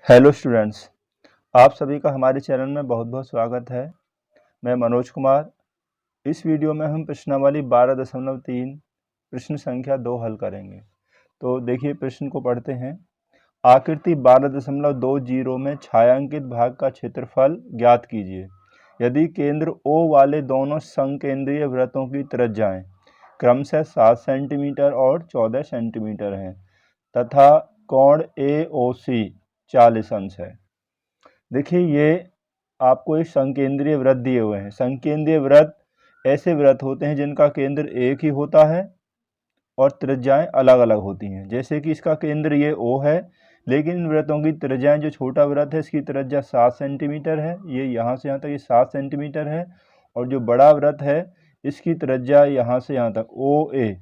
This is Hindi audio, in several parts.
हेलो स्टूडेंट्स, आप सभी का हमारे चैनल में बहुत बहुत स्वागत है। मैं मनोज कुमार। इस वीडियो में हम प्रश्नावली 12.3 प्रश्न संख्या 2 हल करेंगे। तो देखिए प्रश्न को पढ़ते हैं। आकृति 12.20 में छायांकित भाग का क्षेत्रफल ज्ञात कीजिए। यदि केंद्र O वाले दोनों संकेंद्रीय वृत्तों की त्रिज्याएं क्रमशः 7 सेंटीमीटर और 14 सेंटीमीटर हैं तथा कोण AOC 40 अंश है। देखिए ये आपको एक संकेंद्रीय वृत्त दिए हुए हैं। संकेंद्रीय वृत्त ऐसे वृत्त होते हैं जिनका केंद्र एक ही होता है और त्रिज्याएं अलग अलग होती हैं। जैसे कि इसका केंद्र ये O है, लेकिन इन वृत्तों की त्रिज्याएं, जो छोटा वृत्त है इसकी त्रिज्या 7 सेंटीमीटर है, ये यहाँ से यहाँ तक ये 7 सेंटीमीटर है, और जो बड़ा वृत्त है इसकी त्रिज्या यहाँ से यहाँ तक OA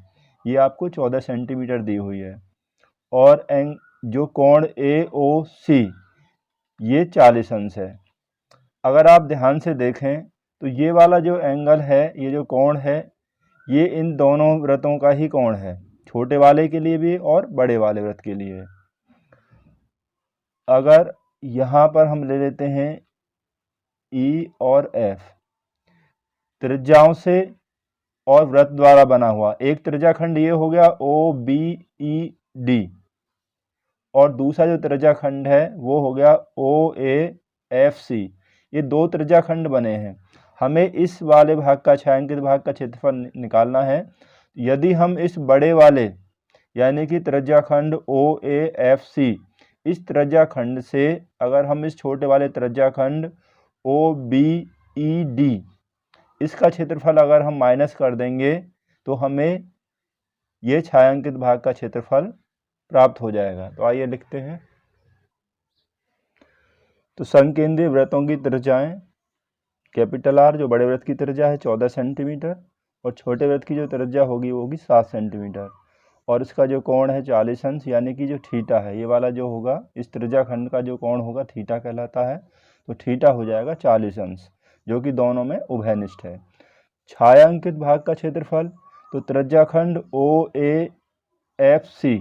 ये आपको 14 सेंटीमीटर दी हुई है। और जो कोण AOC ये 40 अंश है। अगर आप ध्यान से देखें तो ये वाला जो एंगल है, ये जो कोण है, ये इन दोनों वृत्तों का ही कोण है, छोटे वाले के लिए भी और बड़े वाले वृत्त के लिए। अगर यहाँ पर हम ले लेते हैं E और F, त्रिज्याओं से और वृत्त द्वारा बना हुआ एक त्रिज्याखंड ये हो गया OBED, और दूसरा जो त्रिज्याखंड है वो हो गया OAFC। ये दो त्रिज्याखंड बने हैं। हमें इस वाले भाग का, छायांकित भाग का क्षेत्रफल निकालना है। यदि हम इस बड़े वाले यानी कि त्रिज्याखंड OAFC, इस त्रिज्याखंड से अगर हम इस छोटे वाले त्रिज्याखंड OBED, इसका क्षेत्रफल अगर हम माइनस कर देंगे तो हमें ये छायांकित भाग का क्षेत्रफल प्राप्त हो जाएगा। तो आइए लिखते हैं। तो संकेंद्रीय वृत्तों की त्रिज्याएं कैपिटल R, जो बड़े वृत्त की त्रिज्या है 14 सेंटीमीटर, और छोटे वृत्त की जो त्रिज्या होगी वो होगी 7 सेंटीमीटर, और इसका जो कोण है 40 अंश, यानी कि जो थीटा है, ये वाला जो होगा इस त्रिज्याखंड का जो कोण होगा थीटा कहलाता है। तो थीटा हो जाएगा 40 अंश, जो कि दोनों में उभयनिष्ठ है। छायांकित भाग का क्षेत्रफल, तो त्रिज्याखंड OAFC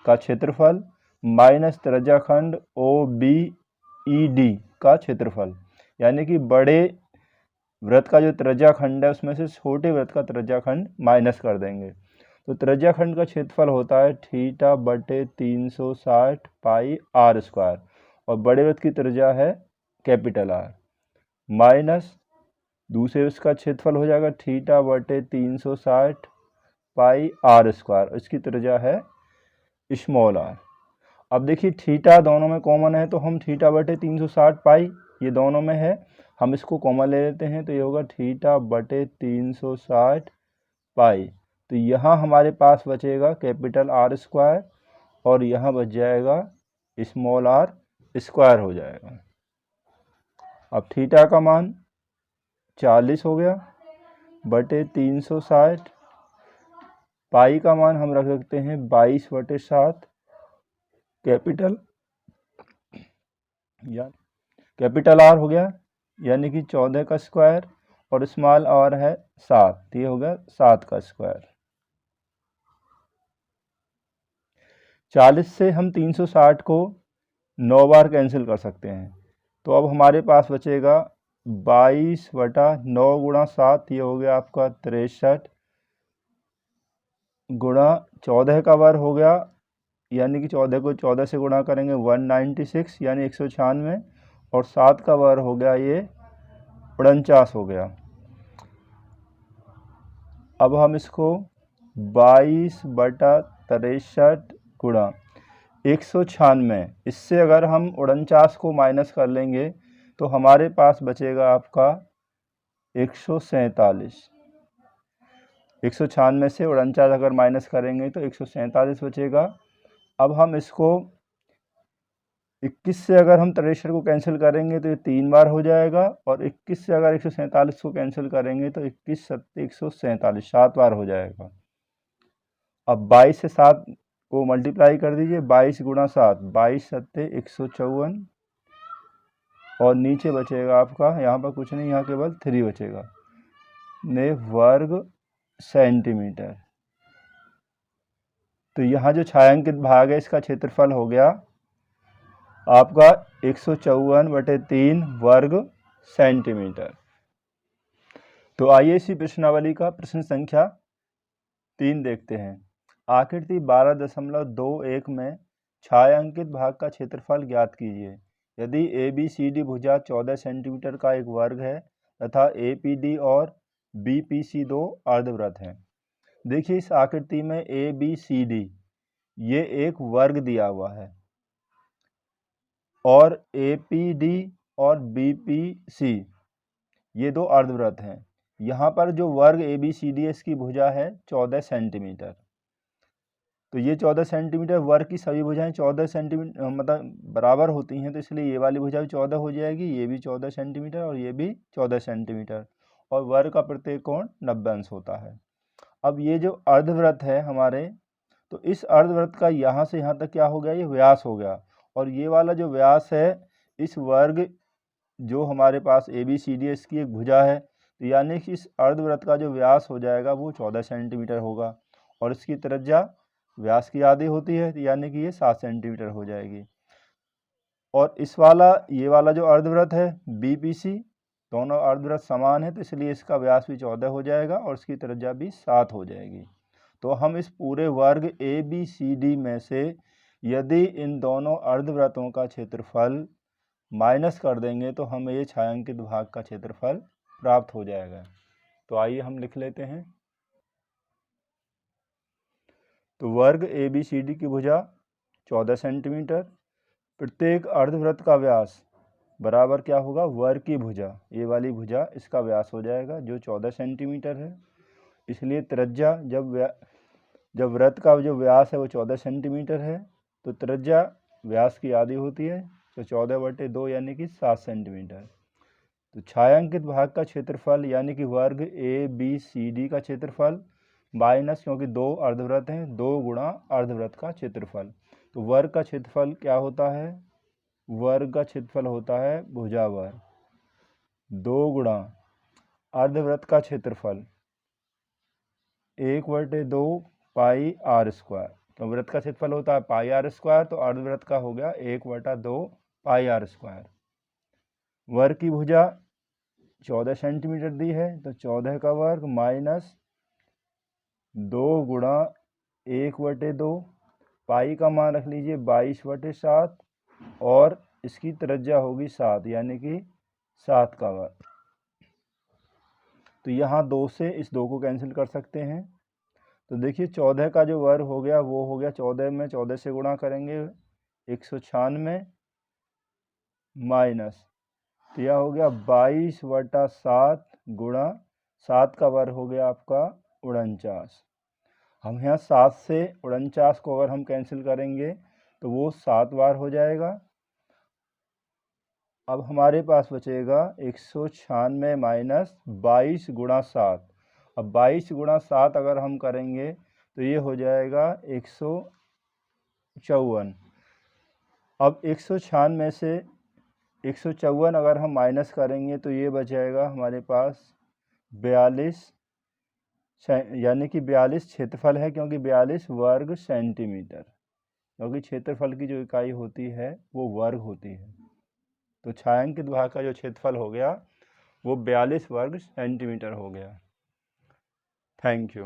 का क्षेत्रफल माइनस त्रिज्याखंड OBED का क्षेत्रफल, यानी कि बड़े वृत्त का जो त्रिज्याखंड है उसमें से छोटे वृत्त का त्रिज्याखंड माइनस कर देंगे। तो त्रिज्याखंड का क्षेत्रफल होता है थीटा बटे 360 पाई R स्क्वायर, और बड़े वृत्त की त्रिज्या है कैपिटल R, माइनस दूसरे उसका क्षेत्रफल हो जाएगा थीटा बटे 360 पाई R स्क्वायर, इसकी त्रिज्या है स्मॉल r। अब देखिए थीटा दोनों में कॉमन है, तो हम थीटा बटे 360 पाई, ये दोनों में है, हम इसको कॉमन ले लेते हैं, तो ये होगा थीटा बटे 360 पाई। तो यहाँ हमारे पास बचेगा कैपिटल R स्क्वायर, और यहाँ बच जाएगा स्मॉल r स्क्वायर हो जाएगा। अब थीटा का मान 40 हो गया बटे 360, पाई का मान हम रख सकते हैं 22 बटे 7, कैपिटल R हो गया, यानी कि 14 का स्क्वायर, और स्मॉल r है 7, तो ये हो गया 7 का स्क्वायर। 40 से हम 360 को 9 बार कैंसिल कर सकते हैं, तो अब हमारे पास बचेगा 22 बटा 9 गुणा 7, ये हो गया आपका 63, गुणा 14 का वर्ग हो गया, यानी कि 14 को 14 से गुणा करेंगे 196, यानी 196, और 7 का वर्ग हो गया ये 49 हो गया। अब हम इसको 22 बटा 63 गुणा 196, इससे अगर हम 49 को माइनस कर लेंगे तो हमारे पास बचेगा आपका 147। 196 से 49 अगर माइनस करेंगे तो 147 बचेगा। अब हम इसको 21 से अगर हम 63 को कैंसिल करेंगे तो ये 3 बार हो जाएगा, और 21 से अगर 147 को कैंसिल करेंगे तो 21 सत्ते 147, 7 बार हो जाएगा। अब 22 से 7 को मल्टीप्लाई कर दीजिए, 22 गुणा 7, 22 सत्ते 154, और नीचे बचेगा आपका, यहाँ पर कुछ नहीं, यहाँ केवल 3 बचेगा, ने वर्ग सेंटीमीटर। तो यहाँ जो छायांकित भाग है इसका क्षेत्रफल हो गया आपका 154/3 वर्ग सेंटीमीटर। तो आइए इसी प्रश्नावली का प्रश्न संख्या 3 देखते हैं। आकृति 12.21 में छायांकित भाग का क्षेत्रफल ज्ञात कीजिए। यदि ABCD भुजा 14 सेंटीमीटर का एक वर्ग है तथा APD और BPC दो अर्धवृत्त हैं। देखिए इस आकृति में ABCD ये एक वर्ग दिया हुआ है और APD और BPC ये दो अर्धवृत्त हैं। यहाँ पर जो वर्ग ABCD इसकी भुजा है 14 सेंटीमीटर। तो ये 14 सेंटीमीटर, वर्ग की सभी भुजाएं 14 सेंटीमीटर मतलब बराबर होती हैं, तो इसलिए ये वाली भुजा भी 14 हो जाएगी, ये भी 14 सेंटीमीटर और ये भी 14 सेंटीमीटर, और वर्ग का प्रत्येक कोण 90 अंश होता है। अब ये जो अर्धवृत्त है हमारे, तो इस अर्धवृत्त का यहाँ से यहाँ तक क्या हो गया, ये व्यास हो गया, और ये वाला जो व्यास है इस वर्ग जो हमारे पास ABCD इसकी एक भुजा है, तो यानी कि इस अर्धवृत्त का जो व्यास हो जाएगा वो 14 सेंटीमीटर होगा, और इसकी त्रिज्या व्यास की आधी होती है, यानी कि ये 7 सेंटीमीटर हो जाएगी। और इस वाला ये वाला जो अर्धवृत्त है BPC, दोनों अर्धवृत्त समान है, तो इसलिए इसका व्यास भी 14 हो जाएगा और इसकी त्रिज्या भी 7 हो जाएगी। तो हम इस पूरे वर्ग ABCD में से यदि इन दोनों अर्धवृत्तों का क्षेत्रफल माइनस कर देंगे तो हमें ये छायांकित भाग का क्षेत्रफल प्राप्त हो जाएगा। तो आइए हम लिख लेते हैं। तो वर्ग ABCD की भुजा 14 सेंटीमीटर, प्रत्येक अर्धवृत्त का व्यास बराबर क्या होगा, वर्ग की भुजा, ये वाली भुजा इसका व्यास हो जाएगा जो 14 सेंटीमीटर है। इसलिए त्रिज्या जब वृत्त का जो व्यास है वो 14 सेंटीमीटर है, तो त्रिज्या व्यास की आधी होती है, तो 14/2 यानी कि 7 सेंटीमीटर। तो छायांकित भाग का क्षेत्रफल यानी कि वर्ग ABCD का क्षेत्रफल माइनस, क्योंकि दो अर्धवृत्त हैं, 2 गुणा अर्धवृत्त का क्षेत्रफल। तो वर्ग का क्षेत्रफल क्या होता है, वर्ग का क्षेत्रफल होता है भुजा वर्ग 2 गुणा अर्धवृत्त का क्षेत्रफल 1/2 पाई r स्क्वायर। तो वृत्त का क्षेत्रफल होता है पाई r स्क्वायर, तो अर्धवृत्त का हो गया 1/2 पाई r स्क्वायर। वर्ग की भुजा 14 सेंटीमीटर दी है, तो 14 का वर्ग माइनस 2 गुणा 1/2, पाई का मान रख लीजिए 22/7, और इसकी त्रिज्या होगी 7 यानी कि 7 का वर्ग। तो यहाँ 2 से इस 2 को कैंसिल कर सकते हैं। तो देखिए 14 का जो वर्ग हो गया वो हो गया 14 में 14 से गुणा करेंगे 196 माइनस, तो यह हो गया 22/7 गुणा 7 का वर्ग हो गया आपका 49। हम यहाँ 7 से 49 को अगर हम कैंसिल करेंगे तो वो 7 बार हो जाएगा। अब हमारे पास बचेगा 196 माइनस 22 गुणा 7। अब 22 गुणा 7 अगर हम करेंगे तो ये हो जाएगा 154। अब 196 से 154 अगर हम माइनस करेंगे तो ये बच जाएगा हमारे पास 42, यानी कि 42 क्षेत्रफल है, क्योंकि 42 वर्ग सेंटीमीटर, क्योंकि क्षेत्रफल की जो इकाई होती है वो वर्ग होती है। तो छायांकित भाग का जो क्षेत्रफल हो गया वो 42 वर्ग सेंटीमीटर हो गया। Thank you.